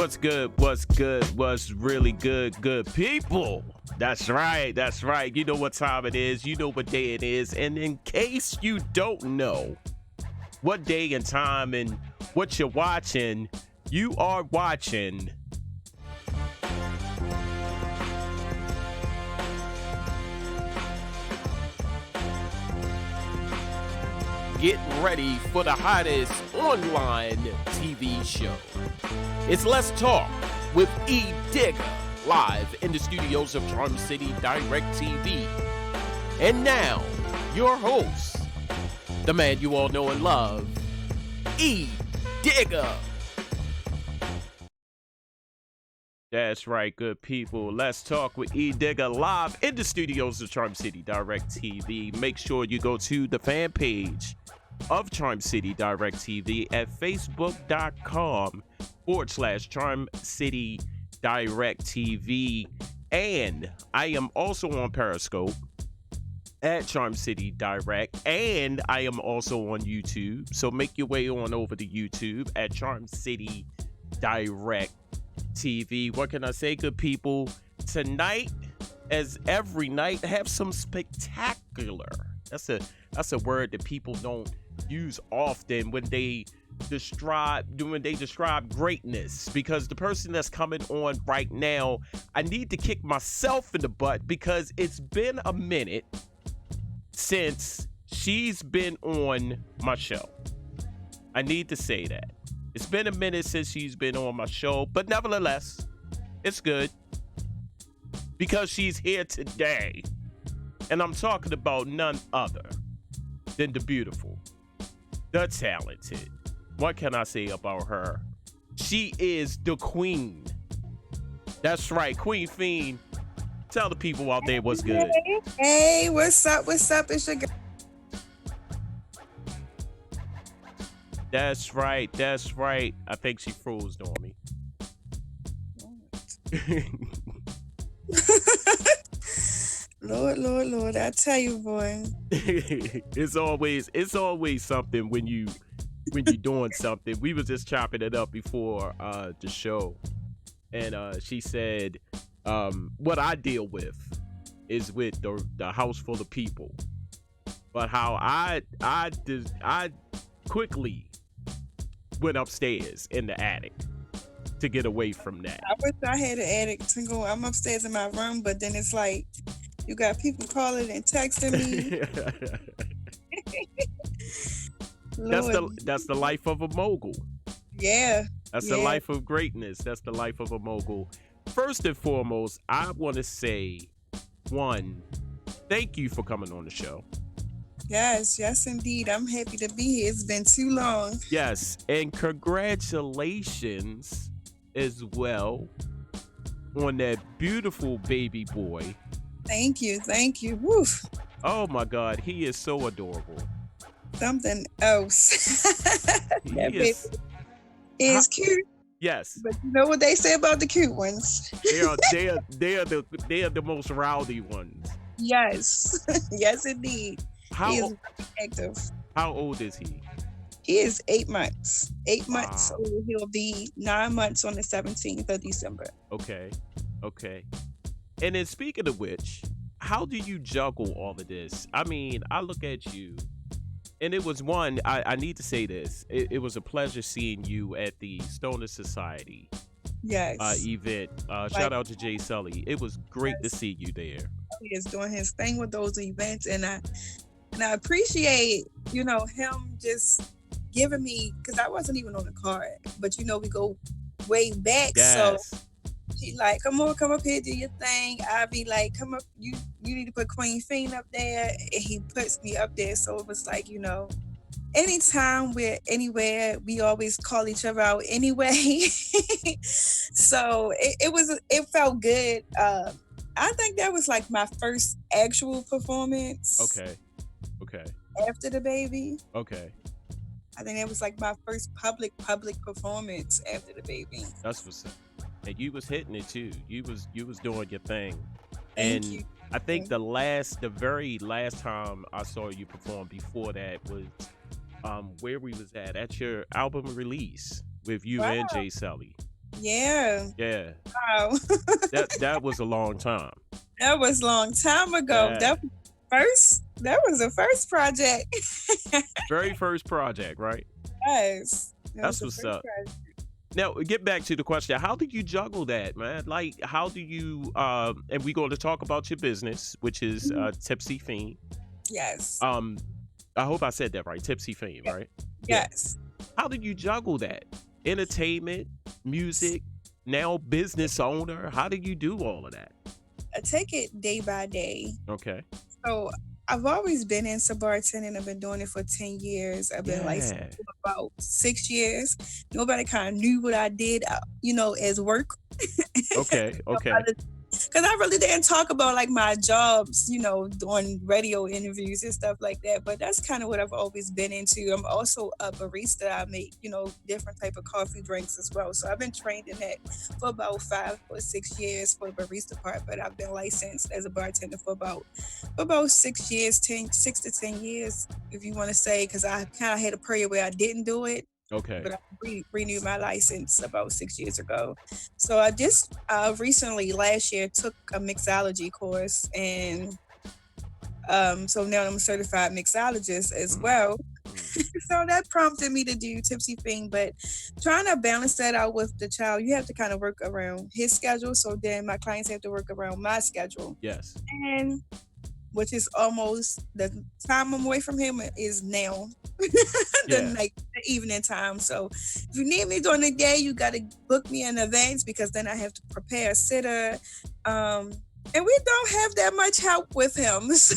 What's good? What's good? What's really good? Good people. That's right. That's right. You know what time it is. You know what day it is. And in case you don't know what day and time and what you're watching, you are watching getting ready for the hottest online TV show. It's Let's Talk with Edigga, live in the studios of Charm City Direct TV. And now, your host, the man you all know and love, Edigga. That's right, good people. Let's Talk with Edigga, live in the studios of Charm City Direct TV. Make sure you go to the fan page of Charm City Direct TV at facebook.com/Charm City Direct TV. And I am also on Periscope at Charm City Direct. And I am also on YouTube. So make your way on over to YouTube at Charm City Direct TV. What can I say, good people? Tonight, as every night, have some spectacular. That's a word that people don't use often when they describe greatness, because the person that's coming on right now, I need to kick myself in the butt because it's been a minute since she's been on my show. I need to say that. It's been a minute since she's been on my show, but nevertheless, it's good because she's here today. And I'm talking about none other than the beautiful, the talented. What can I say about her? She is the queen. That's right, Queen Pheen. Tell the people out there what's good. Hey, what's up? What's up? It's your girl. That's right. That's right. I think she froze on me. Lord, I tell you, boy. It's always something when you're doing something. We was just chopping it up before the show, and she said, what I deal with is with the house full of people, but how I quickly went upstairs in the attic to get away from that. I wish I had an attic to go. I'm upstairs in my room, but then it's like you got people calling and texting me. That's the life of a mogul. Yeah. That's the life of greatness. That's the life of a mogul. First and foremost, I want to say, one, thank you for coming on the show. Yes, indeed. I'm happy to be here. It's been too long. Yes, and congratulations as well on that beautiful baby boy. Thank you. Woof. Oh my God, he is so adorable. Something else. That baby is cute. Yes. But you know what they say about the cute ones? They are the most rowdy ones. Yes. Yes, indeed. He is active. How old is he? He is 8 months. 8 months. So he'll be 9 months on the 17th of December. Okay. And then speaking of which, how do you juggle all of this? I mean, I look at you, and it was one, I need to say this. It was a pleasure seeing you at the Stoner Society event. Shout out to Jay Sully. It was great to see you there. He is doing his thing with those events, and I appreciate, him just giving me, because I wasn't even on the card, but we go way back. Yes. So he like, come up here, do your thing. I be like, come up, you need to put Queen Pheen up there, and he puts me up there. So it was like, anytime we're anywhere, we always call each other out anyway. So it felt good. I think that was like my first actual performance. Okay. After the baby. Okay. I think that was like my first public performance after the baby. That's what's up. And you was hitting it too. You was doing your thing. Thank you. I think the very last time I saw you perform before that was where we was at your album release with you and Jay Sully. Yeah. Yeah, Wow. that was a long time. That was a long time ago. Yeah, That was the first project. very first project, right? Yes. That was That's the what's first up. project. Now get back to the question. How do you juggle that, man? Like, how do you? And we're going to talk about your business, which is Mhm. Tipsy Fiend. Yes. Um, I hope I said that right. Tipsy Fiend, Ye- right? Yeah. Yes. How do you juggle that? Entertainment, music, now business owner. How do you do all of that? I take it day by day. Okay. So I've always been into bartending. I've been doing it for 10 years. I've been licensed Yeah. for about 6 years. Nobody kind of knew what I did, as work. Okay. Okay. Because I really didn't talk about like my jobs, doing radio interviews and stuff like that. But that's kind of what I've always been into. I'm also a barista. I make, different type of coffee drinks as well. So I've been trained in that for about 5 or 6 years for the barista part. But I've been licensed as a bartender for about 6 years, 6 to 10 years, if you want to say, because I kind of had a period where I didn't do it, Okay. but I renewed my license about 6 years ago. So I just recently last year took a mixology course, and so now I'm a certified mixologist as Mm, well. mm. So that prompted me to do Tipsy Thing, but trying to balance that out with the child, you have to kind of work around his schedule. So then my clients have to work around my schedule, Yes. and which is almost the time I'm away from him is now, Yeah. the evening time. So if you need me during the day, you got to book me in advance because then I have to prepare a sitter. And we don't have that much help with him. So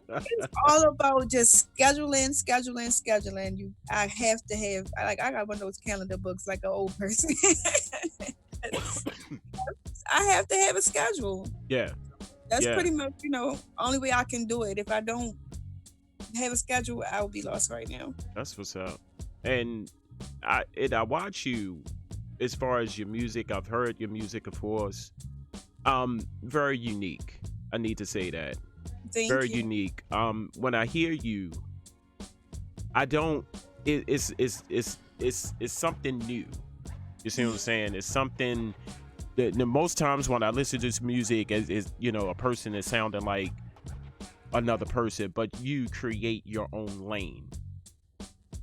it's all about just scheduling. I have to have, like, I got one of those calendar books like an old person. I have to have a schedule. Yeah. That's Yeah. pretty much, only way I can do it. If I don't have a schedule, I will be lost right now. That's what's up. And I watch you as far as your music. I've heard your music, of course. Very unique. I need to say that. Thank Very you. unique. When I hear you, I don't. It's something new. You see what I'm saying? It's something that the most times when I listen to this music is a person is sounding like another person, but you create your own lane.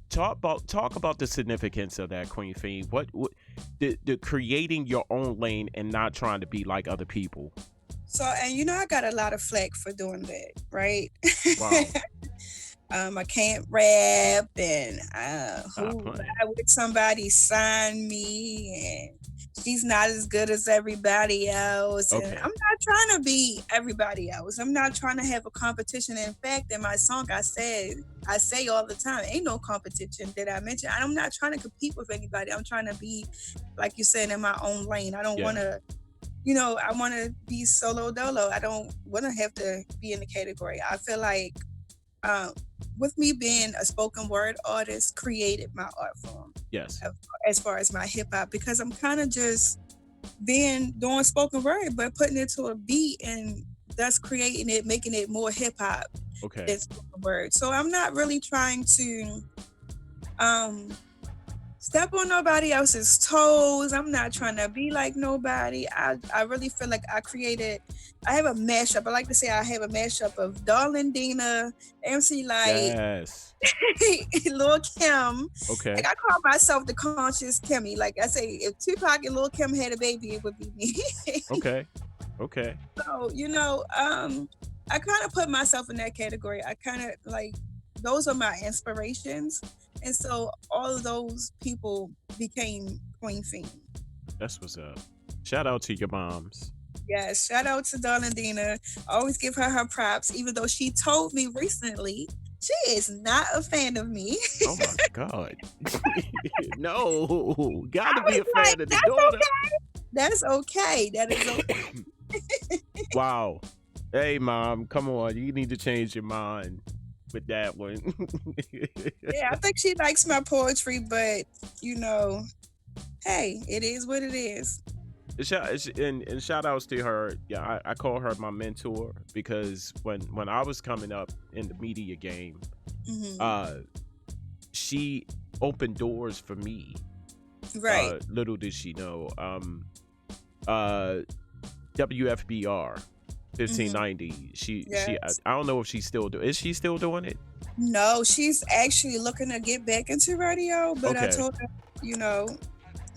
Talk about the significance of that, Queen Pheen. What the creating your own lane and not trying to be like other people. So, and I got a lot of flack for doing that, right? Wow. I can't rap, and Stop playing. why would somebody sign me? And she's not as good as everybody else. And I'm Okay. not trying to be everybody else. I'm not trying to have a competition. In fact, in my song, I say all the time, ain't no competition that I mentioned. I'm not trying to compete with anybody. I'm trying to be, like you said, in my own lane. I don't want Yeah. to I want to be solo dolo. I don't want to have to be in the category. I feel like um, with me being a spoken word artist, created my art form Yes. as far as my hip hop, because I'm kind of just doing spoken word, but putting it to a beat and thus creating it, making it more hip hop Okay. than spoken word. So I'm not really trying to um, step on nobody else's toes. I'm not trying to be like nobody. I really feel like I have a mashup. I like to say I have a mashup of Darlin Dina, MC Light, Yes. Lil Kim. Okay. Like, I call myself the conscious Kimmy. Like I say, if Tupac and Lil Kim had a baby, it would be me. Okay. Okay. So, I kind of put myself in that category. I kind of like, those are my inspirations. And so all of those people became Queen Pheen. That's what's up. Shout out to your moms. Yes, shout out to Darlene. Always give her props, even though she told me recently she is not a fan of me. Oh my God. No, I gotta be was a like, fan of the that's daughter. okay. That's okay. That is okay. Wow. Hey, mom, come on. You need to change your mind with that one. Yeah, I think she likes my poetry, but hey, it is what it is. And shout outs to her. Yeah, I call her my mentor because when I was coming up in the media game, Hmm. uh, she opened doors for me Right. Little did she know. Uh, WFBR Hmm. 1590. Yes. I don't know if she's still doing. Is she still doing it? No, she's actually looking to get back into radio, but I Okay. told her, you know,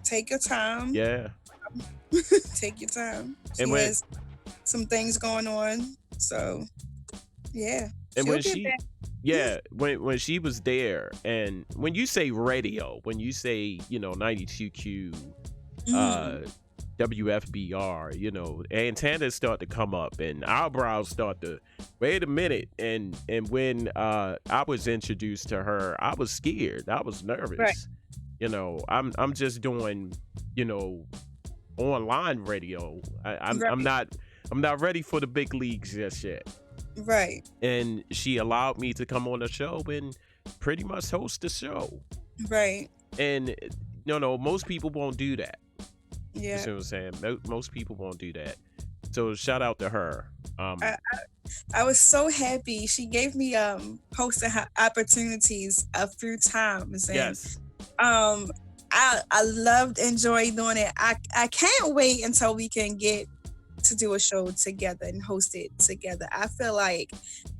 take your time. Yeah. Take your time. And She has some things going on. So, yeah, she'll when get she, back. yeah, when she was there, and when you say radio, when you say 92Q, uh Hmm. WFBR, antennas start to come up and eyebrows start to wait a minute. And when I was introduced to her, I was scared. I was Right, nervous. I'm just doing, you know, online radio. right, I'm not ready for the big leagues just yet. right, And she allowed me to come on the show and pretty much host the show. right. And no, most people won't do that. You Yeah. see what I'm saying? Most people won't do that. So shout out to her. I, I was so happy. She gave me hosting opportunities a few times, and Yes. um I loved enjoying doing it. I can't wait until we can get to do a show together and host it together. I feel like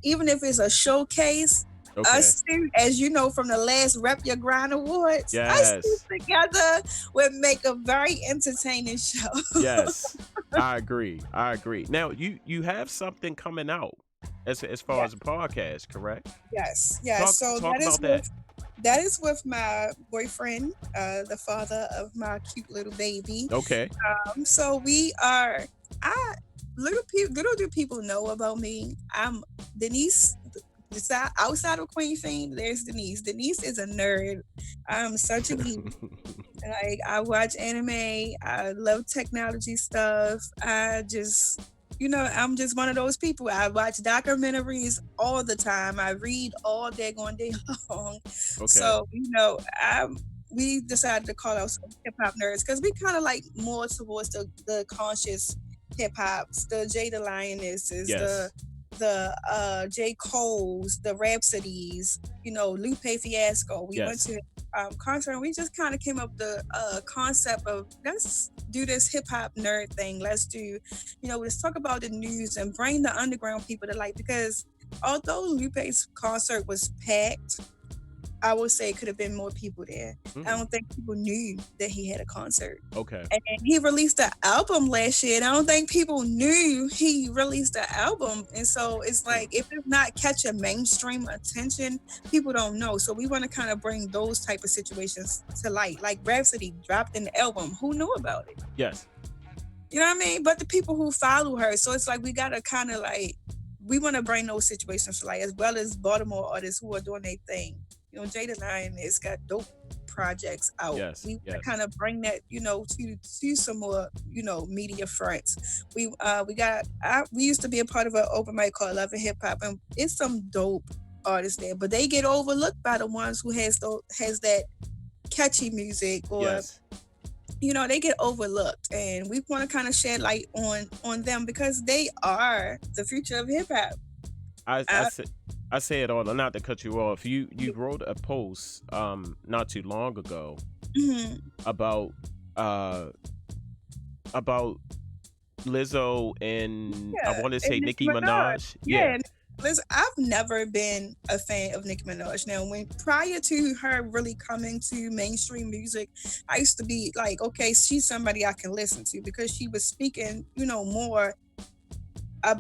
even if it's a showcase, Okay. us two, as you know from the last Rep Your Grind Awards, us two Yes. together would make a very entertaining show. Yes. I agree. I agree. Now you have something coming out as far Yeah, as a podcast, correct? yes, yes. So Talk about that. that is with my boyfriend, the father of my cute little baby. Okay. So we are. I little do people know about me. I'm Denise. Outside of Queen Pheen, there's Denise. Denise is a nerd. I'm such a geek. Like I watch anime. I love technology stuff. I just, I'm just one of those people. I watch documentaries all the time. I read all day, going day long. Okay. So we decided to call ourselves hip hop nerds because we kind of like more towards the conscious hip hops, the Jada Lionesses, Yes. the J. Cole's, the Rhapsodies, Lupe Fiasco. We went Yes. to concert and we just kind of came up with the concept of let's do this hip hop nerd thing. Let's do, let's talk about the news and bring the underground people to light because although Lupe's concert was packed, I would say it could have been more people there. I Mm. don't think people knew that he had a concert. Okay. And he released an album last year, and I don't think people knew he released an album. And so it's like, Mm. if it's not catching mainstream attention, people don't know. So we want to kind of bring those type of situations to light. Like Rhapsody dropped an album. Who knew about it? Yes. You know what I mean? But the people who follow her. So it's like, we got to kind of like, we want to bring those situations to light, as well as Baltimore artists who are doing their thing. Jada Lion has got dope projects out. Yes. We want Yes. to kind of bring that, to some more, media fronts. We used to be a part of an open mic called Love and Hip Hop, and it's some dope artists there, but they get overlooked by the ones who has that catchy music, or Yes. they get overlooked, and we want to kind of shed light on them because they are the future of hip hop. I Uh, say I say it all. Not to cut you off. You wrote a post not too long ago mhm. about uh about Lizzo and I Yeah, want to and say Nicki Nicki Minaj. Minaj. Yeah, Yeah. and listen, I've never been a fan of Nicki Minaj. Now, when prior to her really coming to mainstream music, I used to be like, okay, she's somebody I can listen to because she was speaking,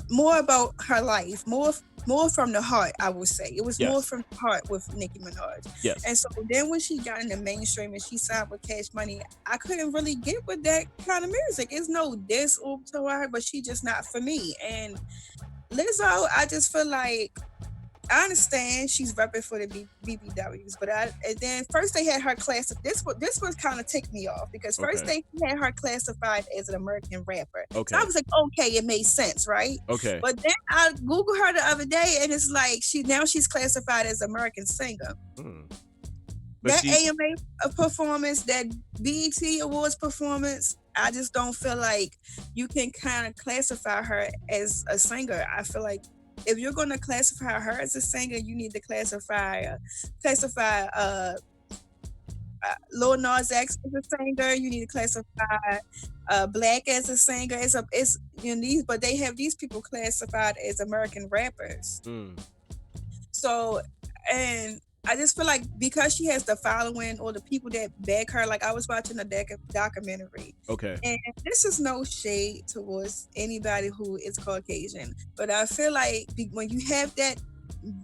more about her life, more from the heart. I would say it was more Yes. from the heart with Nicki Minaj. Yes. And so then when she got in the mainstream and she signed with Cash Money, I couldn't really get with that kind of music. It's no diss to her, but she just not for me. And Lizzo, I just feel like I understand she's repping for the BBWs, but and then first they had her class. This was kind of ticked me off because first Okay. they had her classified as an American rapper. So I Okay. was like, okay, it made sense, right? Okay. But then I Googled her the other day, and it's like she's classified as American singer. Mm. But That she AMA performance, that BET Awards performance, I just don't feel like you can kind of classify her as a singer. I feel like if you're going to classify her as a singer, you need to classify Lil Nas X as a singer. You need to classify Black as a singer. It's you know these, but they have these people classified as American rappers. Mm. So, and I just feel like because she has the following or the people that back her, like I was watching a documentary, Okay. and this is no shade towards anybody who is Caucasian, but I feel like when you have that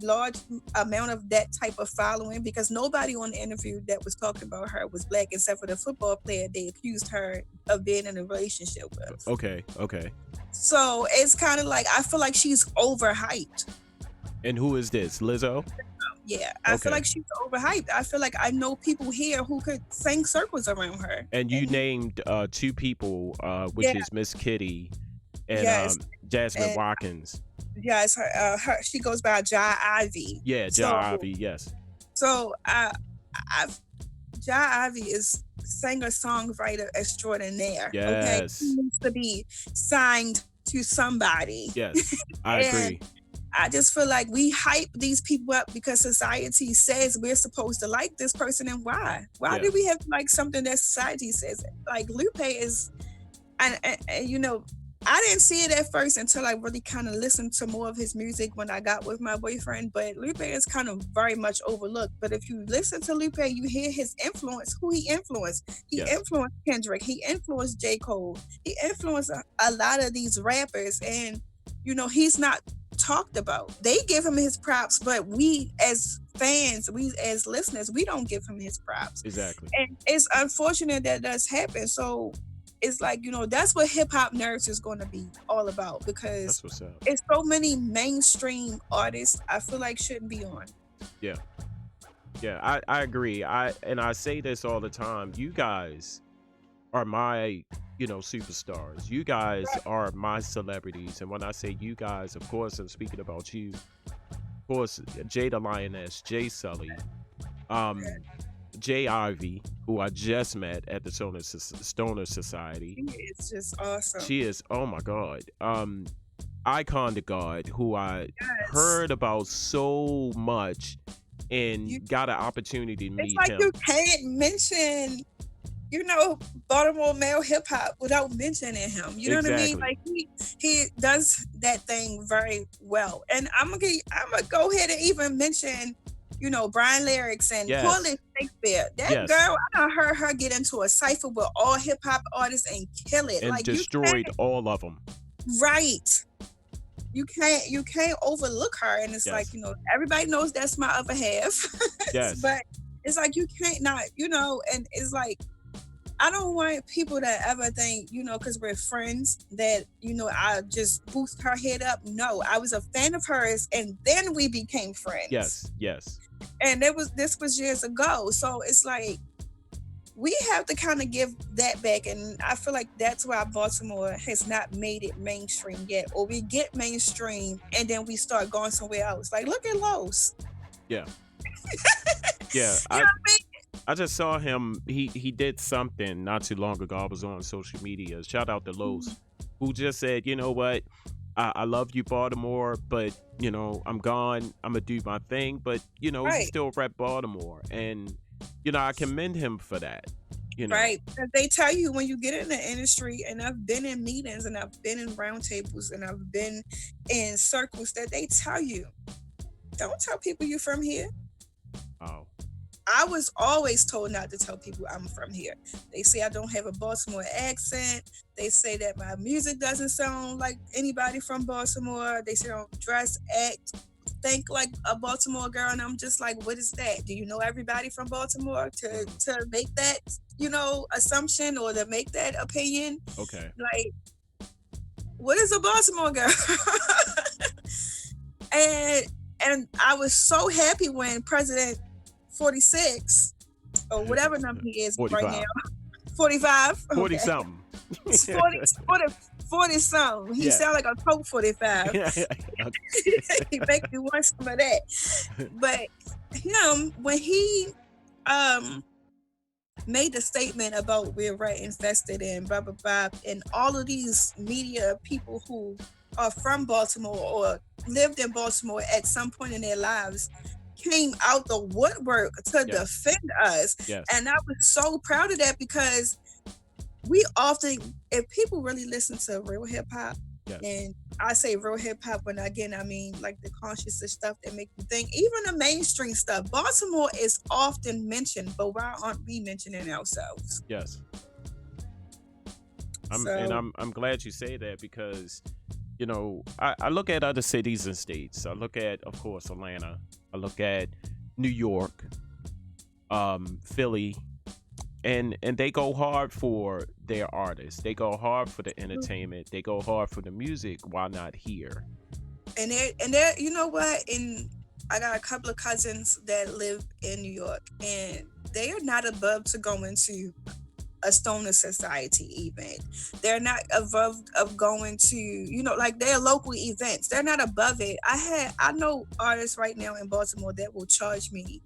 large amount of that type of following, because nobody on the interview that was talking about her was Black except for the football player they accused her of being in a relationship with. Okay. Okay. So it's kind of like I feel like she's overhyped. And who is this? Lizzo? Yeah, I feel Okay. like she's overhyped. I feel like I know people here who could sing circles around her. And you named two people, which Yeah. is Miss Kitty and Yes, Jasmine and Watkins. yes, her she goes by Jai Ivy. Yeah, So, Ja Ivy, yes. so Jai Ivy is singer songwriter extraordinaire. Okay, Yes. she needs to be signed to somebody. Yes. I And agree. I just feel like we hype these people up because society says we're supposed to like this person, and why? Why Yeah. do we have to like something that society says? Like Lupe is, and you know, I didn't see it at first until I really kind of listened to more of his music when I got with my boyfriend. But Lupe is kind of very much overlooked. But if you listen to Lupe, you hear his influence, who he influenced. He Yes. influenced Kendrick. He influenced J. Cole. He influenced a lot of these rappers. And, you know, he's not talked about. They give him his props, but we as fans, we as listeners, we don't give him his props. Exactly. And it's unfortunate that does happen. So it's like, you know, that's what hip hop nerds is going to be all about, because That's what's up. it's so many mainstream artists I feel like shouldn't be on. Yeah. Yeah, I agree. I say this all the time. You guys are my, superstars. You guys are my celebrities. And when I say you guys, of course, I'm speaking about you. Of course, Jada Lioness, Jay Sully, Jay Ivy, who I just met at the Stoner Society. It's just awesome. She is, oh my God. Icon to God, who I Yes. heard about so much and You- got an opportunity to It's meet like him. you can't mention, you know, Baltimore male hip hop without mentioning him. You know what I mean? Exactly. Like he does that thing very well. And I'm gonna go ahead and even mention, you know, Brian Lyrics and Yes. Pauline Shakespeare. That Yes. girl, I done heard her get into a cipher with all hip hop artists and kill it. And like destroyed all of them. right. You can't overlook her. And it's Yes. like, you know, everybody knows that's my other half. Yes. But it's like you can't not, you know, and it's like I don't want people to ever think, you know, because we're friends, that, you know, I just boost her head up. No, I was a fan of hers and then we became friends. Yes. Yes. And this was years ago. So it's like we have to kind of give that back. And I feel like that's why Baltimore has not made it mainstream yet. Or we get mainstream and then we start going somewhere else. Like look at Los. Yeah. Yeah. You know what I mean? I just saw him. He did something not too long ago. I was on social media. Shout out to Los, who just said, you know what? I love you, Baltimore, but I'm gone. I'm gonna do my thing, but he Right. still rep Baltimore, and I commend him for that. Right. And they tell you when you get in the industry, and I've been in meetings and I've been in roundtables and I've been in circles that they tell you, don't tell people you're from here. Oh, I was always told not to tell people I'm from here. They say I don't have a Baltimore accent. They say that my music doesn't sound like anybody from Baltimore. They say I don't dress, act, think like a Baltimore girl. And I'm just like, what is that? Do you know everybody from Baltimore to make that, assumption or to make that opinion? okay. Like, what is a Baltimore girl? and I was so happy when President 46 or whatever number he is 45. right now, 45, 40 okay. something. 40 something. He Yeah. sound like a Coke 45. He make me want some of that. But him, when he made the statement about we're rat infested and blah blah blah, and all of these media people who are from Baltimore or lived in Baltimore at some point in their lives, came out the woodwork to Yes. defend us. Yes. And I was so proud of that because we often, if people really listen to real hip hop, Yes. and I say real hip hop, but again, I mean like the conscious stuff that make you think, even the mainstream stuff. Baltimore is often mentioned, but why aren't we mentioning ourselves? Yes. I'm So glad you say that because, you know, I look at other cities and states. I look at, of course, Atlanta. I look at New York, Philly, and they go hard for their artists. They go hard for the entertainment. They go hard for the music. Why not here? and there, you know what? And I got a couple of cousins that live in New York, and they are not above to go into a stoner society event. They're not above of going to, you know, like their local events. They're not above it. I know artists right now in Baltimore that will charge me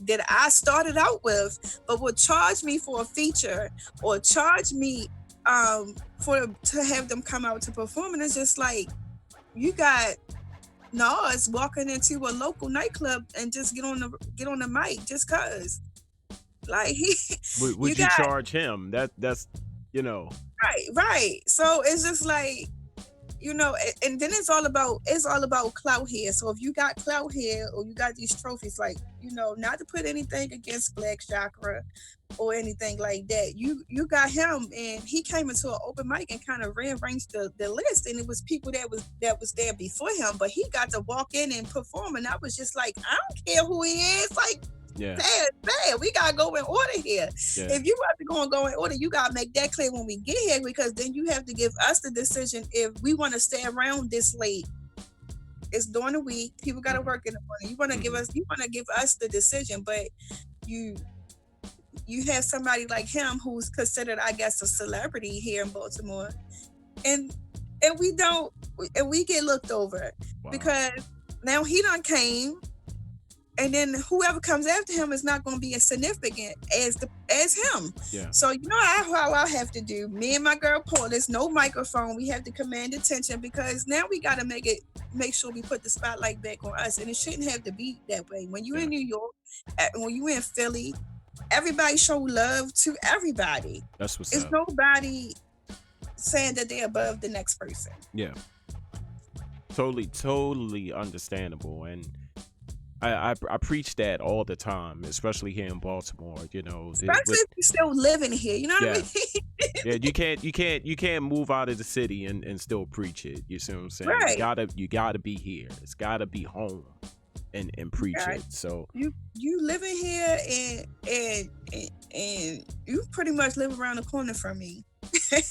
that I started out with, but will charge me for a feature or charge me to have them come out to perform. And it's just like, you got Nas walking into a local nightclub and just get on the mic just cause. Like Would you charge him? That's you know. Right. So it's just like, you know, and then it's all about clout here. So if you got clout here or you got these trophies, like, you know, not to put anything against Black Chakra or anything like that, you got him, and he came into an open mic and kind of rearranged the list, and it was people that was there before him, but he got to walk in and perform, and I was just like, I don't care who he is, like. Yeah. Bad. We gotta go in order here. Yeah. If you have to go in order, you gotta make that clear when we get here, because then you have to give us the decision if we want to stay around this late. It's during the week. People gotta work in the morning. You wanna give us the decision, but you have somebody like him who's considered, I guess, a celebrity here in Baltimore, and we don't, and we get looked over. Wow. Because now he done came. And then whoever comes after him is not going to be as significant as him. Yeah. So you know how I have to do. Me and my girl Paul, there's no microphone. We have to command attention, because now we got to make sure we put the spotlight back on us. And it shouldn't have to be that way. When you're in New York, when you're in Philly, everybody show love to everybody. That's what's up. It's nobody saying that they're above the next person. Yeah. Totally understandable. And I preach that all the time, especially here in Baltimore. You know, especially if you're still living here. You know what I mean? Yeah, you can't move out of the city and still preach it. You see what I'm saying? Right. You gotta be here. It's gotta be home and preach it. So you living here and you pretty much live around the corner from me.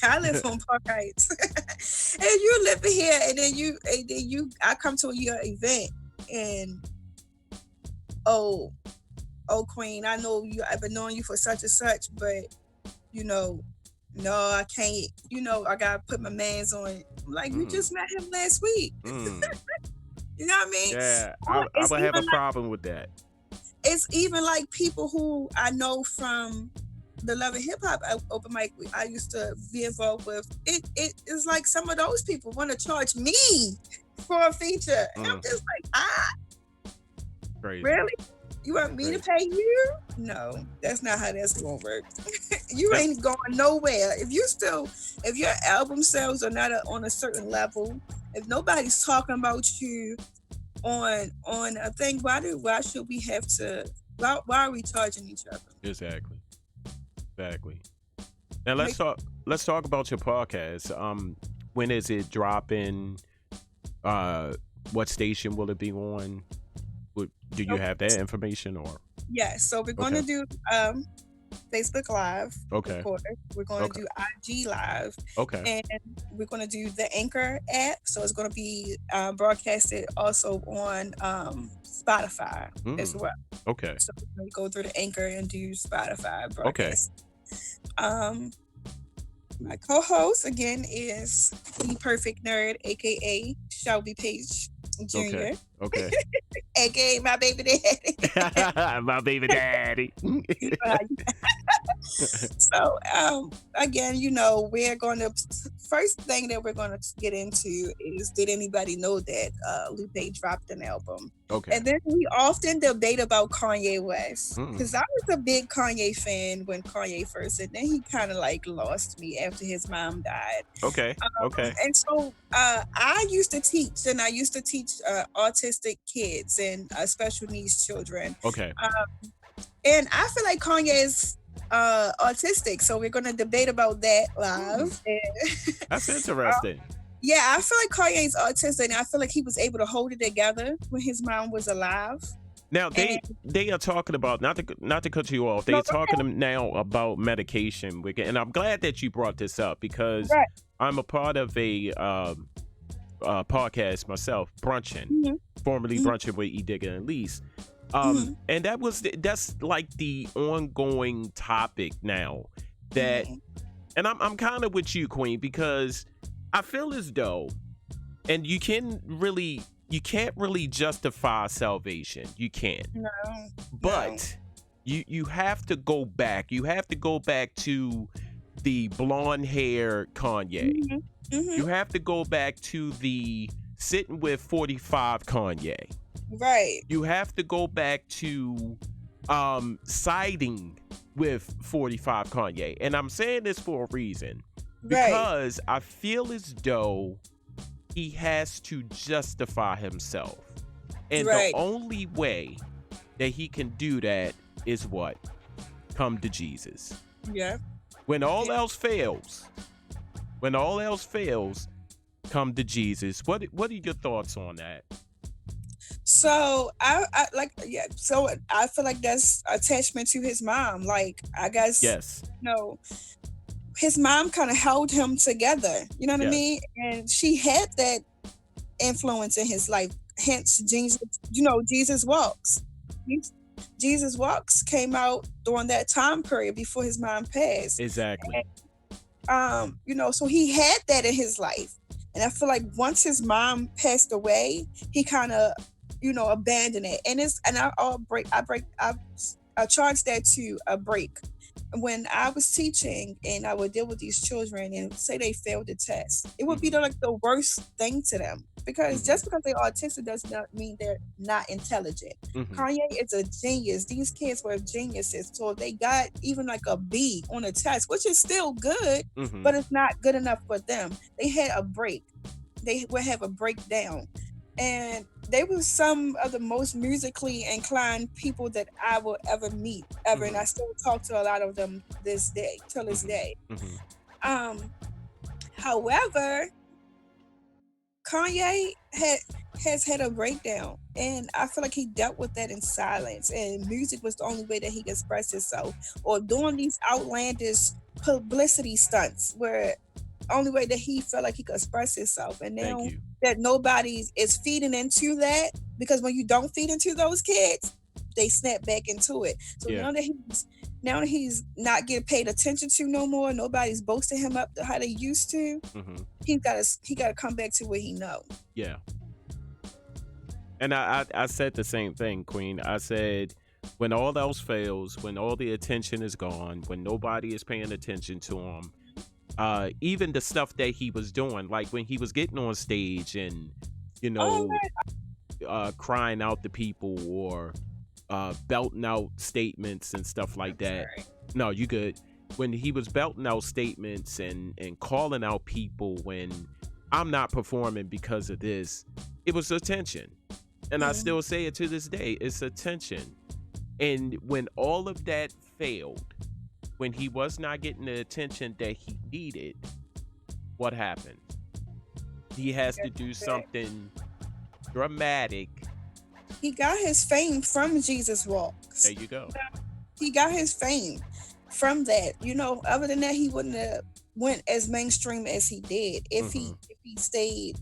I live on Park Heights, and you living here, and then I come to your event and. Oh, Queen, I know you. I've been knowing you for such and such, but you know, no, I can't. You know, I gotta put my mans on. Like, you just met him last week. You know what I mean? Yeah, I would have a problem with that. It's even like people who I know from the Love and Hip Hop open mic I used to be involved with. It is like some of those people want to charge me for a feature, and I'm just like, Crazy. Really? You want me to pay you? No, that's not how that's gonna work. You ain't going nowhere. If your album sales are not on a certain level, if nobody's talking about you on a thing, why should we have to? Why are we charging each other? Exactly. Now let's talk about your podcast. When is it dropping? What station will it be on? Do you have that information or? Yes. So we're going to do Facebook Live. Okay. We're going to do IG Live. Okay. And we're going to do the Anchor app. So it's going to be broadcasted also on Spotify as well. Okay. So we're going to go through the Anchor and do Spotify broadcast. Okay. My co-host again is the Perfect Nerd, aka Shelby Page Jr. Okay. AKA my baby daddy. My baby daddy. So again, you know, we're going to first thing that we're going to get into is, did anybody know that Lupe dropped an album? Okay. And then we often debate about Kanye West, Mm. because I was a big Kanye fan when Kanye first, and then he kind of like lost me after his mom died. Okay. Okay. And so I used to teach, and I used to teach autistic kids and special needs children. Okay. And I feel like Kanye is autistic, so we're gonna debate about that live. That's interesting. Yeah, I feel like Kanye is autistic, and I feel like he was able to hold it together when his mom was alive. Now they are talking about, not to cut you off. They're talking now about medication, and I'm glad that you brought this up, because I'm a part of a podcast myself, Brunching, formerly Brunching with Edigga and Lise. And that's like the ongoing topic now, that, and I'm kind of with you, Queen, because I feel as though, and you can't really justify salvation. You can't. No. But you have to go back. You have to go back to the blonde hair Kanye. You have to go back to the sitting with 45 Kanye. Right. You have to go back to siding with 45 Kanye. And I'm saying this for a reason. Because I feel as though he has to justify himself. And the only way that he can do that is what? Come to Jesus. Yeah. When all else fails, come to Jesus. What are your thoughts on that? So I so I feel like that's attachment to his mom. Like, I guess, his mom kind of held him together. You know what I mean? And she had that influence in his life. Hence, Jesus. Jesus Walks. Jesus Walks came out during that time period before his mom passed. Exactly. And, so he had that in his life. And I feel like once his mom passed away, he kind of, abandoned it. And I charge that to a break. When I was teaching and I would deal with these children and say they failed the test, it would be the worst thing to them, because just because they're autistic does not mean they're not intelligent. Kanye is a genius. These kids were geniuses. So if they got even like a B on a test, which is still good, but it's not good enough for them. They had a break. They would have a breakdown. And they were some of the most musically inclined people that I will ever meet, ever. And I still talk to a lot of them till this day. However, Kanye has had a breakdown, and I feel like he dealt with that in silence, and music was the only way that he could express himself, or doing these outlandish publicity stunts where only way that he felt like he could express himself. And now that nobody is feeding into that, because when you don't feed into those kids, they snap back into it. So now that he's not getting paid attention to no more, nobody's boasting him up to how they used to. He gotta come back to what he know. Yeah. And I said the same thing, Queen. I said, when all else fails, when all the attention is gone, when nobody is paying attention to him, even the stuff that he was doing, like when he was getting on stage and crying out to people, or belting out statements and stuff like that. No, you good. When he was belting out statements and calling out people, when I'm not performing because of this, it was attention. And I still say it to this day, it's attention. And when all of that failed, when he was not getting the attention that he needed, what happened? He has to do something dramatic. He got his fame from Jesus Walks. There you go. He got his fame from that. Other than that, he wouldn't have went as mainstream as he did if he stayed,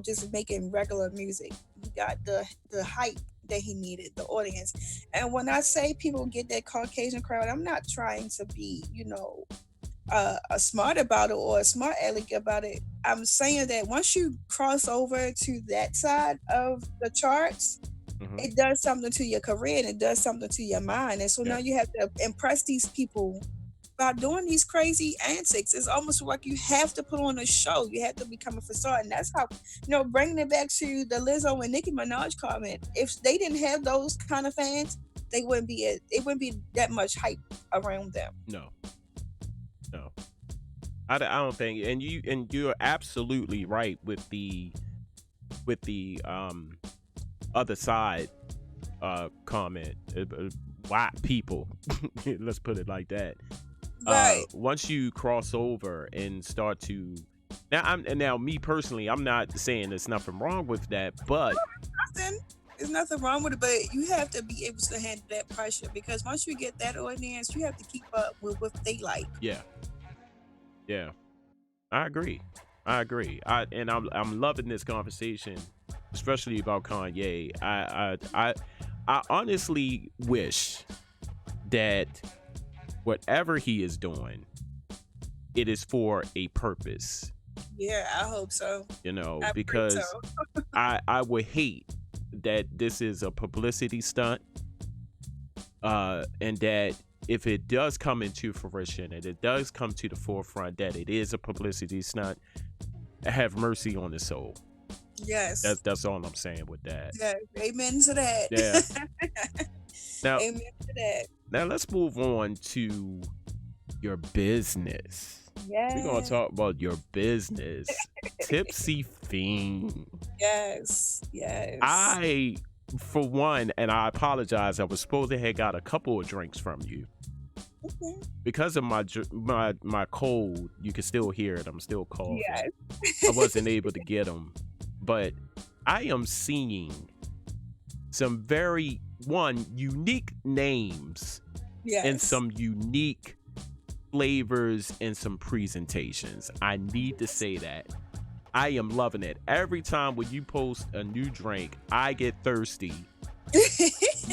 just making regular music. He got the hype that he needed, the audience. And when I say people get that Caucasian crowd, I'm not trying to be, a smart about it or a smart aleck about it. I'm saying that once you cross over to that side of the charts, it does something to your career, and it does something to your mind. And so now you have to impress these people by doing these crazy antics. It's almost like you have to put on a show. You have to become a facade, and that's how, bringing it back to the Lizzo and Nicki Minaj comment. If they didn't have those kind of fans, they wouldn't be it wouldn't be that much hype around them. No, no. I don't think, and you're absolutely right with the other side comment. White people, let's put it like that. Right. Once you cross over and start to now me personally, I'm not saying there's nothing wrong with that, but There's nothing wrong with it, but you have to be able to handle that pressure, because once you get that audience, you have to keep up with what they like. yeah, I agree. I'm loving this conversation, especially about Kanye. I honestly wish that whatever he is doing, it is for a purpose. Yeah, I hope so. Because So. I would hate that this is a publicity stunt, and that if it does come into fruition and it does come to the forefront that it is a publicity stunt, have mercy on his soul. Yes. That's all I'm saying with that. Yeah, amen to that. Yeah. Now, amen to that. Now let's move on to your business. Yes. We're gonna talk about your business, Tipsy Pheen. Yes. I, for one, and I apologize, I was supposed to have got a couple of drinks from you. Okay. Because of my cold, you can still hear it. I'm still coughing. Yes. I wasn't able to get them, but I am seeing some very unique names, Yes. and some unique flavors and some presentations. I need to say that. I am loving it. Every time when you post a new drink, I get thirsty.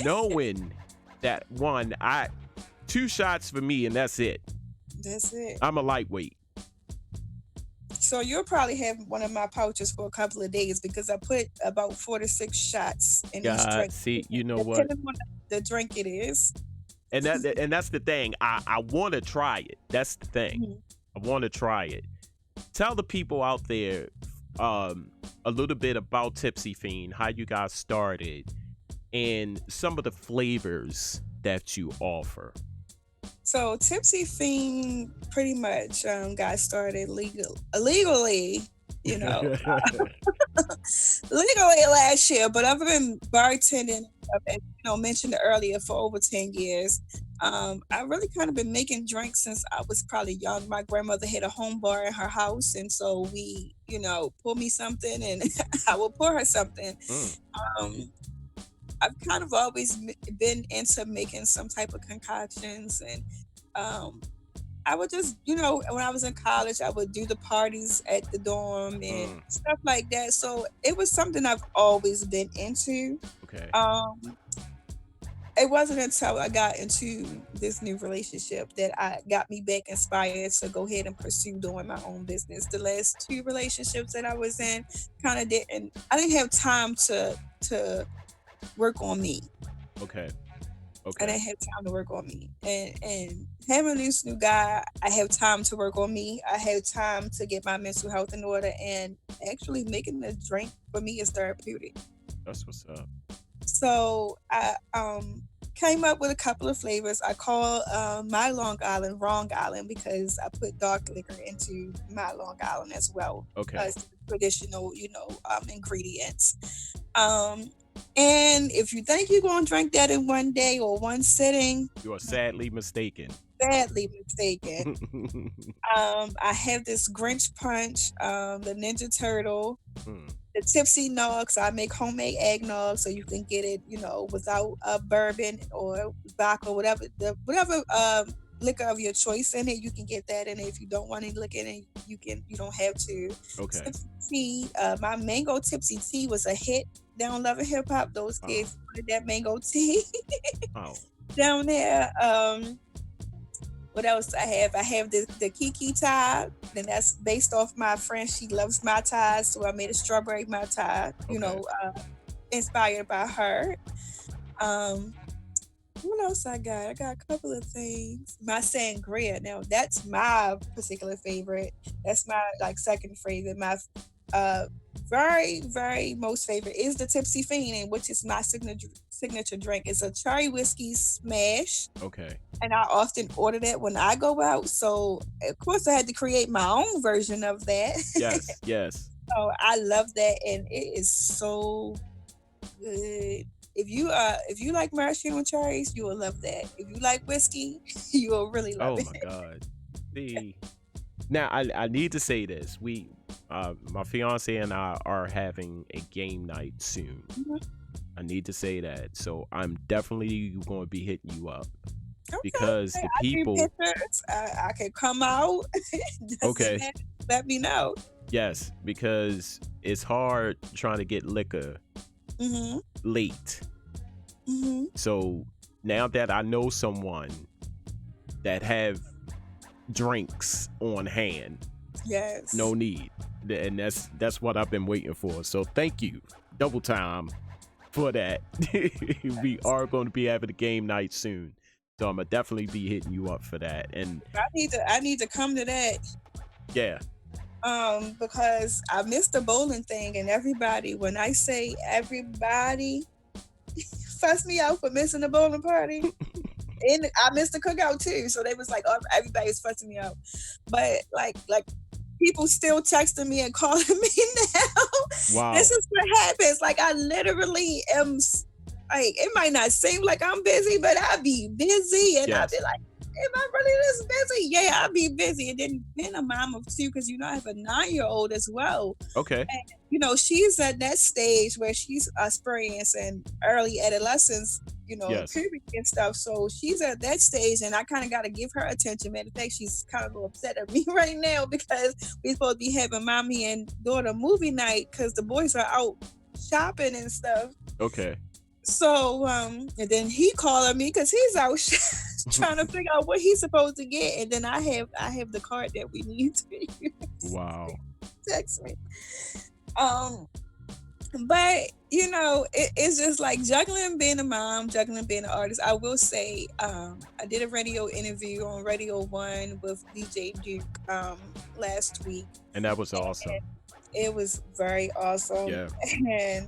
Knowing that 2 shots for me and that's it. That's it. I'm a lightweight. So you'll probably have one of my pouches for a couple of days, because I put about 4 to 6 shots in these drinks. See, you know what? Depending on the drink it is. And that's the thing. I want to try it. That's the thing. Mm-hmm. I want to try it. Tell the people out there a little bit about Tipsy Pheen, how you guys started, and some of the flavors that you offer. So Tipsy Pheen pretty much got started illegally, legally last year, but I've been bartending, as mentioned earlier, for over 10 years. I really kind of been making drinks since I was probably young. My grandmother had a home bar in her house, and so we, pour me something and I will pour her something. I've kind of always been into making some type of concoctions, and I would just, when I was in college, I would do the parties at the dorm and stuff like that. So it was something I've always been into. Okay. It wasn't until I got into this new relationship that got me back inspired to go ahead and pursue doing my own business. The last 2 relationships that I was in I didn't have time to work on me. Okay. I didn't have time to work on me. And having this new guy, I have time to work on me. I have time to get my mental health in order, and actually making the drink for me is therapeutic. That's what's up. So I came up with a couple of flavors. I call my Long Island Wrong Island, because I put dark liquor into my Long Island as well. Okay. As traditional, ingredients. And if you think you're going to drink that in one day or one sitting, you are sadly mistaken. I have this Grinch Punch, the Ninja Turtle, the Tipsy Nog. So I make homemade eggnog, so you can get it, without bourbon or vodka, whatever liquor of your choice in it. You can get that in it. If you don't want any liquor in it, you don't have to. Okay. Tipsy tea, my mango tipsy tea was a hit down Love and Hip Hop. Those kids wanted that mango tea. Down there. What else I have? I have the Kiki tie, and that's based off my friend. She loves Mai Tais, so I made a strawberry Mai Tai, inspired by her. What else I got? I got a couple of things. My sangria. Now that's my particular favorite. That's my like second favorite. My uh very, very most favorite is the Tipsy Fiend, which is my signature drink. It's a cherry whiskey smash. Okay. And I often order that when I go out. So of course I had to create my own version of that. Yes. Yes. So I love that, and it is so good. If you like maraschino cherries, you will love that. If you like whiskey, you will really love Oh it. my God. See. Now I need to say this. My fiance and I are having a game night soon. Mhm. I need to say that. So I'm definitely going to be hitting you up Okay, because the I do people. pictures. I can come out. Just Okay. let me know. Yes, because it's hard trying to get liquor Mhm. late. Mhm. So now that I know someone that have drinks on hand, Yes. no need. And that's what I've been waiting for. So thank you, double time, for that. We are going to be having a game night soon. So I'm gonna definitely be hitting you up for that. And I need to come to that. yeah. Because I missed the bowling thing, and everybody, when I say everybody, fuss me out for missing the bowling party. And I missed the cookout too, so they was like, oh, everybody's fussing me out. But like people still texting me and calling me now. Wow. This is what happens. Like I literally am. Like it might not seem like I'm busy, but I be busy, and I Yes. be like, am I really this busy? Yeah, I be busy. And then being a mom of two, because I have a 9-year-old as well. Okay. And she's at that stage where she's experiencing early adolescence, Yes. puberty and stuff. So she's at that stage, and I kind of got to give her attention. Matter of fact, she's kind of upset at me right now because we're supposed to be having mommy and daughter movie night because the boys are out shopping and stuff. Okay. So, and then he calling me because he's out trying to figure out what he's supposed to get, and then I have the card that we need to use. Wow. Text me. But it's just like juggling being a mom, juggling being an artist. I will say, I did a radio interview on Radio One with DJ Duke last week. And that was awesome. It was very awesome. Yeah. And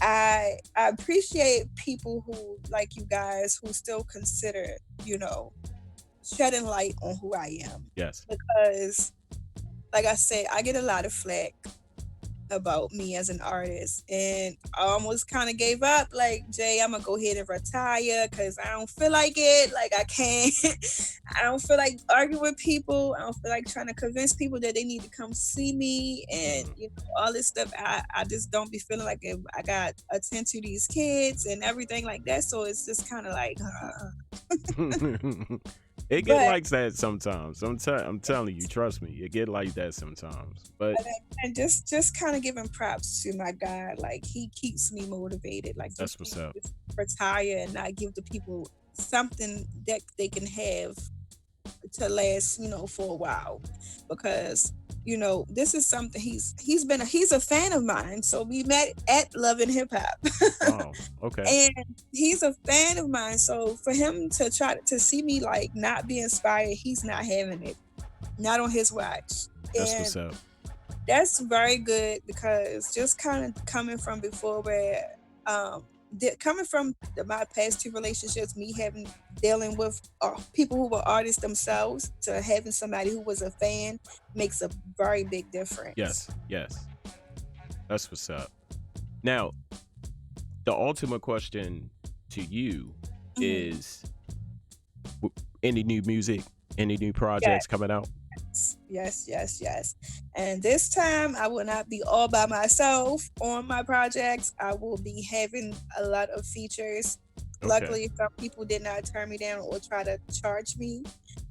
I appreciate people who like you guys who still consider, shedding light on who I am. Yes. Because like I said, I get a lot of flack about me as an artist, and I almost kind of gave up, like, Jay, I'm gonna go ahead and retire because I don't feel like it. Like I can't I don't feel like arguing with people. I don't feel like trying to convince people that they need to come see me, and all this stuff. I just don't be feeling like I got attend to these kids and everything like that. So it's just kind of like It get like that sometimes. I'm telling you, trust me, it get like that sometimes. But and just kind of giving props to my God, like he keeps me motivated. Like that's what's up. Retire and not give the people something that they can have to last, for a while, because this is something he's a fan of mine. So we met at Love and Hip Hop. Oh, okay. And he's a fan of mine. So for him to try to see me like not be inspired, he's not having it, not on his watch. That's what's up. That's very good, because just kind of coming from before where coming from my past 2 relationships, me dealing with people who were artists themselves, to having somebody who was a fan makes a very big difference. Yes. That's what's up. Now, the ultimate question to you is, any new music, any new projects coming out? Yes. And this time I will not be all by myself on my projects. I will be having a lot of features. Okay. Luckily, some people did not turn me down or try to charge me.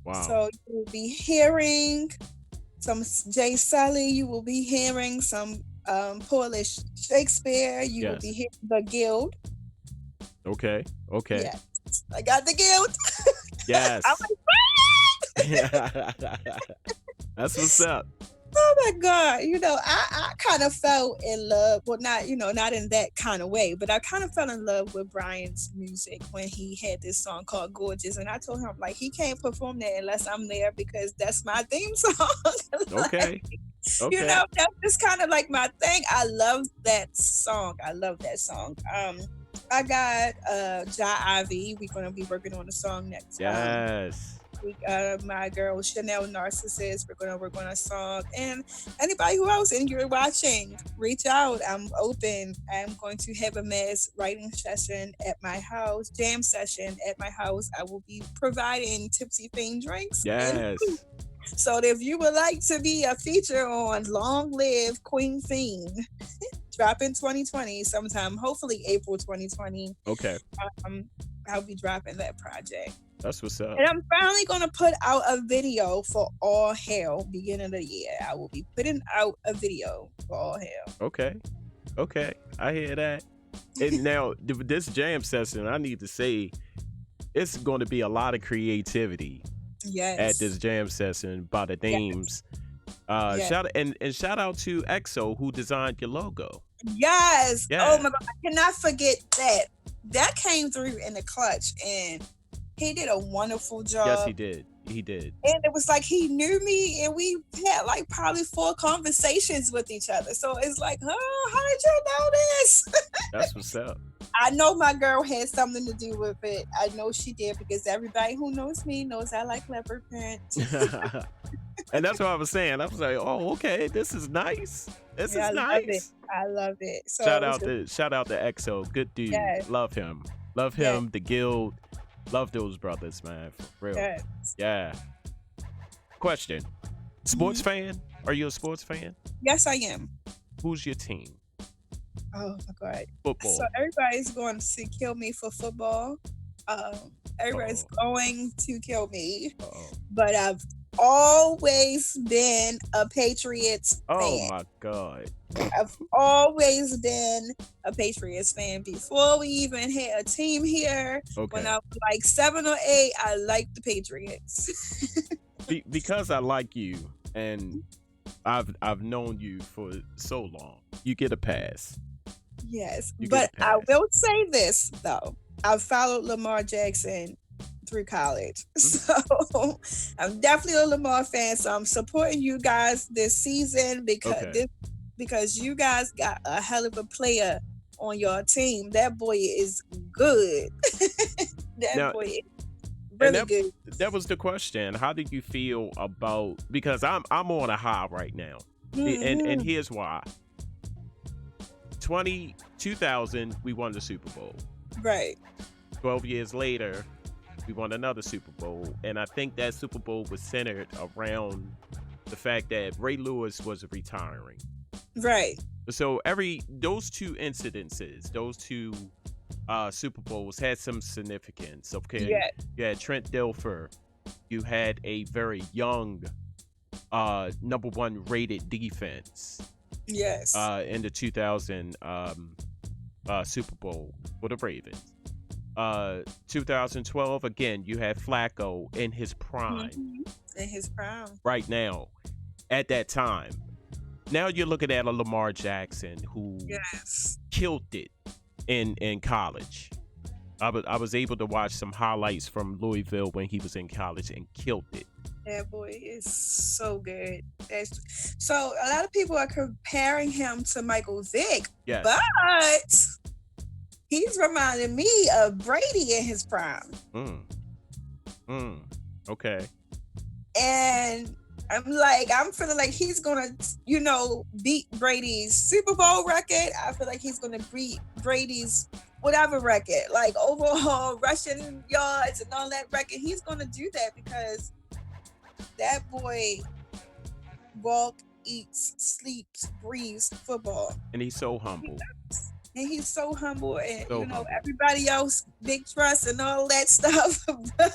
Wow. So you will be hearing some Jay Sully. You will be hearing some Polish Shakespeare. You will be hearing The Guild. Okay. Yes. I got The Guild. Yes. I'm like, that's what's up. Oh my God. I kind of fell in love. Well, not, not in that kind of way, but I kind of fell in love with Brian's music when he had this song called Gorgeous. And I told him, like, he can't perform that unless I'm there because that's my theme song. Okay. Like, Okay. that's just kind of like my thing. I love that song. I love that song. I got Jai Ivy. We're gonna be working on a song next Yes. week. My girl Chanel Narcissist. We're gonna work on a song. And anybody who else and you're watching, reach out. I'm open. I'm going to have a mass writing session at my house, jam session at my house. I will be providing Tipsy Fiend drinks and food. Yes. So if you would like to be a feature on Long Live Queen Pheen, drop in 2020 sometime, hopefully April 2020. Okay. I'll be dropping that project. That's what's up. And I'm finally going to put out a video for All Hell beginning of the year. I will be putting out a video for All Hell. Okay. Okay. I hear that. And now this jam session, I need to say, it's going to be a lot of creativity at this jam session by the themes. Yes. Shout out to EXO who designed your logo. Yes. Yeah. Oh my God. I cannot forget that. That came through in the clutch and he did a wonderful job. Yes, he did. He did. And it was like he knew me and we had like probably 4 conversations with each other. So it's like, oh, how did you know this? That's what's up. I know my girl had something to do with it. I know she did because everybody who knows me knows I like leopard print. And that's what I was saying. I was like, oh, okay, this is nice. This is nice. I love it. So shout out to EXO. Good dude. Yes. Love him. Love him. The Guild. Love those brothers, man. For real. Yes. Yeah. Question. Sports fan? Are you a sports fan? Yes, I am. Who's your team? Oh my God. Football. So everybody's going to kill me for football. Everybody's going to kill me. But I've always been a Patriots fan. Oh my God. I've always been a Patriots fan before we even had a team here. Okay. When I was like 7 or 8, I liked the Patriots. Because I like you and I've known you for so long, you get a pass. Yes, but I will say this though. I followed Lamar Jackson through college. So I'm definitely a Lamar fan. So I'm supporting you guys this season because you guys got a hell of a player on your team. That boy is good. Boy is really good. That was the question. How did you feel about, because I'm on a high right now. And here's why. 2000, we won the Super Bowl. Right. 12 years later, we won another Super Bowl. And I think that Super Bowl was centered around the fact that Ray Lewis was retiring. Right. So those two incidences, those two Super Bowls had some significance. Okay. Yeah. You had Trent Dilfer. You had a very young number 1 rated defense. Yes. In the 2000 Super Bowl for the Ravens. 2012, again, you had Flacco in his prime. In his prime. Right now, at that time. Now you're looking at a Lamar Jackson who killed it in college. I was able to watch some highlights from Louisville when he was in college and killed it. That boy is so good. So a lot of people are comparing him to Michael Vick, but he's reminding me of Brady in his prime. Okay. And I'm feeling like he's gonna, beat Brady's Super Bowl record. I feel like he's gonna beat Brady's whatever record, like overall rushing yards and all that record. He's gonna do that because that boy eats, sleeps, breathes football. And he's so humble. And he's so humble, and so humble. Everybody else big trust and all that stuff, but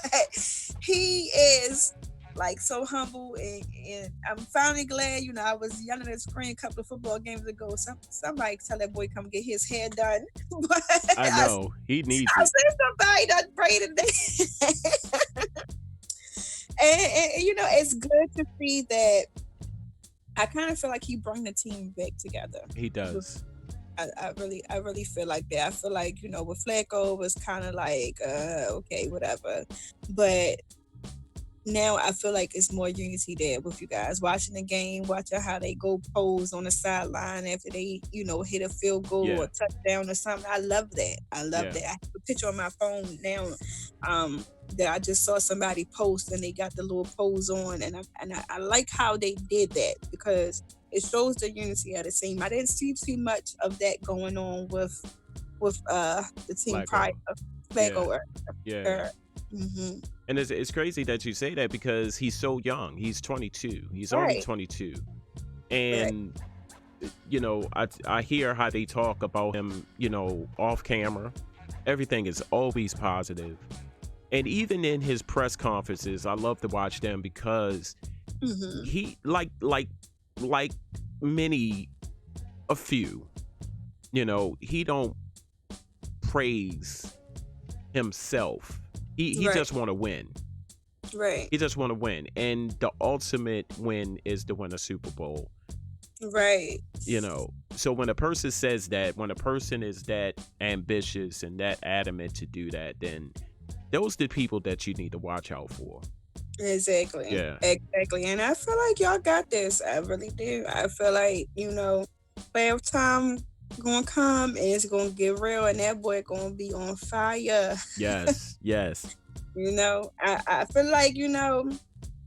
he is like so humble, and I'm finally glad. I was yelling at the screen a couple of football games ago. Somebody tell that boy come get his hair done. But I know he needs it. I said somebody done braided it. And it's good to see that I kind of feel like he brought the team back together. He does. I really feel like that. I feel like, with Flacco, it was kind of like, okay, whatever. But now I feel like it's more unity there with you guys. Watching the game, watching how they go pose on the sideline after they, hit a field goal Yeah. or touchdown or something. I love that. I love Yeah. that. I have a picture on my phone now that I just saw somebody post and they got the little pose on, and I like how they did that because it shows the unity of the team. I didn't see too much of that going on with the team prior Flacco. to Flacco. Yeah. Mm-hmm. And it's crazy that you say that because he's so young. He's 22. He's only Right. 22. Right. And I hear how they talk about him, off camera. Everything is always positive. And even in his press conferences, I love to watch them because Mm-hmm. he like a few, he don't praise himself. He Right. just want to win. Right. He just want to win. And the ultimate win is to win a Super Bowl. Right. So when a person says that, when a person is that ambitious and that adamant to do that, then those are the people that you need to watch out for. Exactly. Yeah. Exactly. And I feel like y'all got this. I really do. I feel like, playoff time gonna come and it's gonna get real and that boy gonna be on fire. Yes. Yes. I feel like,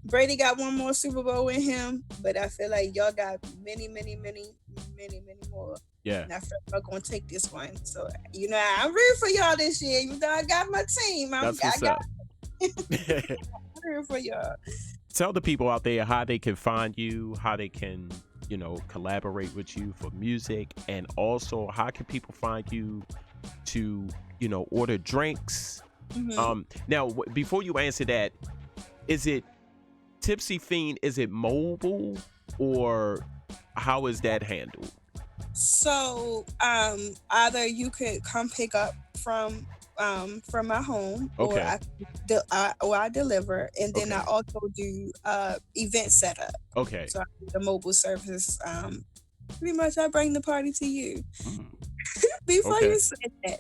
Brady got one more Super Bowl in him, but I feel like y'all got many, many, many, many, many more. Yeah. And I feel like y'all gonna take this one. So, I'm rooting for y'all this year. I got my team. That's what's up. I'm rooting for y'all. Tell the people out there how they can find you, how they can, collaborate with you for music, and also how can people find you to, order drinks. Mm-hmm. Now, before you answer that, is it Tipsy Fiend? Is it mobile or how is that handled? So, either you could come pick up from my home, Okay. or I deliver, and then Okay. I also do event setup. Okay. So I do the mobile service. Pretty much, I bring the party to you. Before Okay. you said that,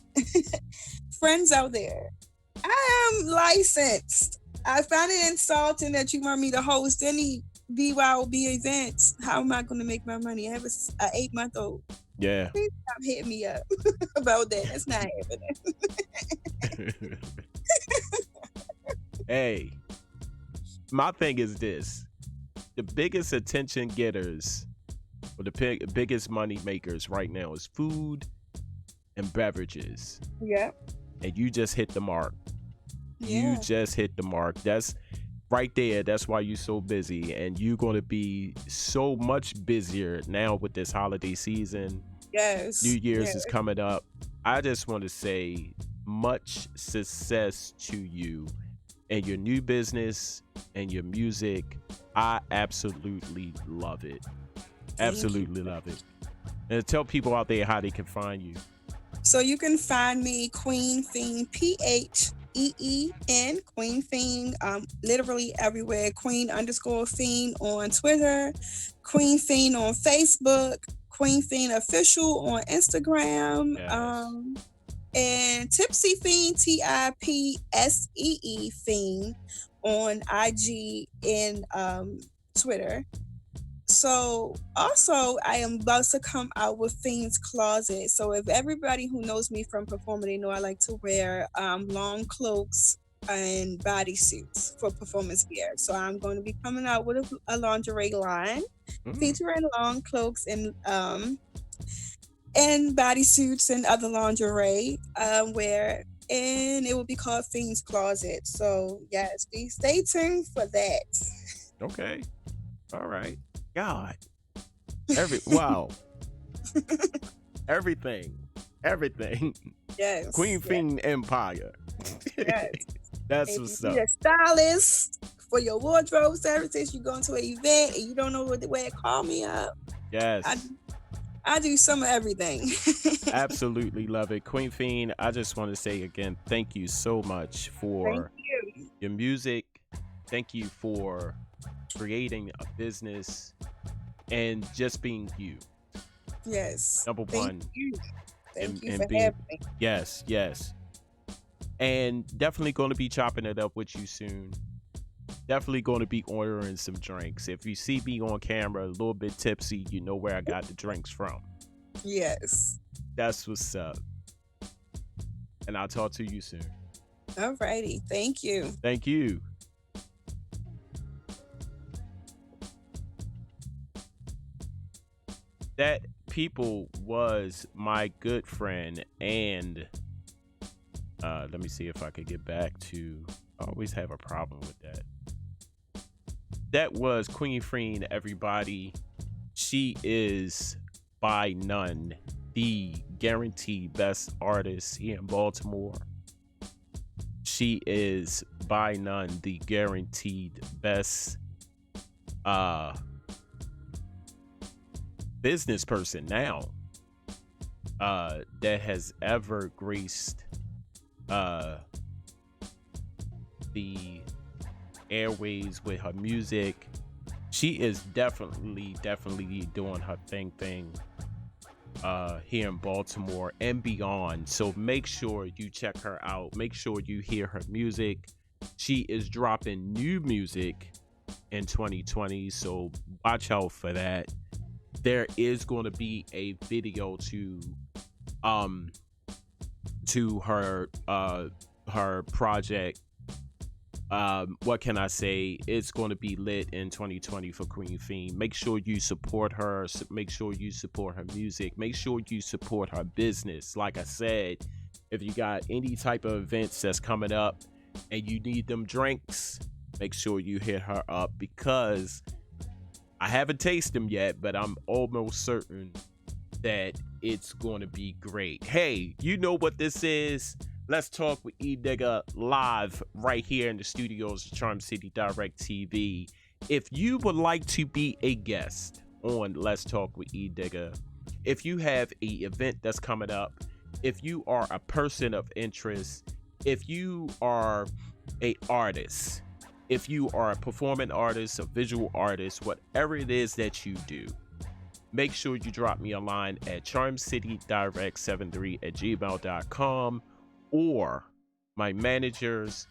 friends out there, I am licensed. I find it insulting that you want me to host any BYOB events. How am I going to make my money? I have an 8-month-old. Yeah. Please stop hitting me up about that. That's not happening. Hey, my thing is this: the biggest attention getters or the biggest money makers right now is food and beverages. Yeah. And you just hit the mark. Yeah. You just hit the mark. That's right there. That's why you're so busy, and you're going to be so much busier now with this holiday season. Yes. New Year's is coming up. I just want to say much success to you and your new business and your music. I absolutely love it. Absolutely love it. And tell people out there how they can find you. So you can find me Queen Pheen, PHEEN, Queen Pheen, literally everywhere. Queen_Pheen on Twitter, Queen Pheen on Facebook, Queen Pheen Official on Instagram, Yes. and Tipsy Pheen, TIPSEE Pheen on IG and Twitter. So also I am about to come out with Pheen's Closet. So if everybody who knows me from performing, they know I like to wear long cloaks and bodysuits for performance wear. So I'm going to be coming out with a lingerie line featuring long cloaks and bodysuits and other lingerie wear, and it will be called Pheen's Closet. So yes, stay tuned for that. Okay. All right. God. Wow. Everything. Yes. Queen Pheen Empire. Yes. That's if what's you up. need a stylist for your wardrobe services, you go to an event and you don't know where to call me up. Yes. I do some of everything. Absolutely love it. Queen Pheen, I just want to say again, thank you so much for your music. Thank you for creating a business and just being you. Yes. Number Thank one, you. Thank you and for being having me. yes, and definitely going to be chopping it up with you soon. Definitely going to be ordering some drinks. If you see me on camera a little bit tipsy, you know where I got the drinks from. Yes. That's what's up. And I'll talk to you soon. All righty. Thank you. Thank you. That people was my good friend, and let me see if I could get back to. I always have a problem with that. That was Queen Pheen, everybody. She is by none the guaranteed best artist here in Baltimore. She is by none the guaranteed best business person now that has ever graced the airways with her music. She is definitely doing her thing here in Baltimore and beyond. So make sure you check her out. Make sure you hear her music. She is dropping new music in 2020, so watch out for that. There is going to be a video to her project. What can I say? It's going to be lit in 2020 for Queen Pheen. Make sure you support her. Make sure you support her music. Make sure you support her business. Like I said, if you got any type of events that's coming up and you need them drinks, make sure you hit her up, because I haven't tasted them yet, but I'm almost certain that it's going to be great. Hey, you know what this is? Let's Talk with Edigga live right here in the studios of Charm City Direct TV. If you would like to be a guest on Let's Talk with Edigga, if you have an event that's coming up, if you are a person of interest, if you are an artist, if you are a performing artist, a visual artist, whatever it is that you do, make sure you drop me a line at charmcitydirect73@gmail.com, or my managers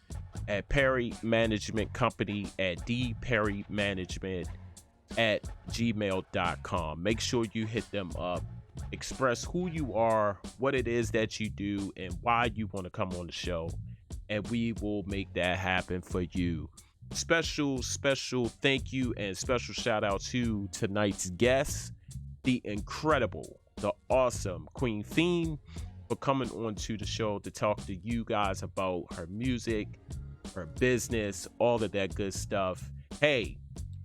at Perry Management Company at dperrymanagement@gmail.com. Make sure you hit them up. Express who you are, what it is that you do, and why you want to come on the show, and we will make that happen for you. Special thank you and special shout out to tonight's guest, the incredible, the awesome Queen Pheen, for coming on to the show to talk to you guys about her music, her business, all of that good stuff. Hey,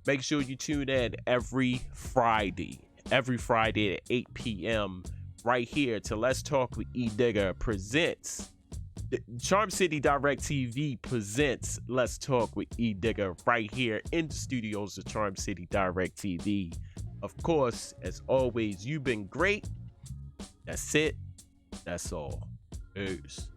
make sure you tune in every Friday at 8 p.m. right here to Let's Talk with Edigga presents. Charm City Direct TV presents Let's Talk with Edigga right here in the studios of Charm City Direct TV. Of course, as always, you've been great. That's it. That's all. Peace.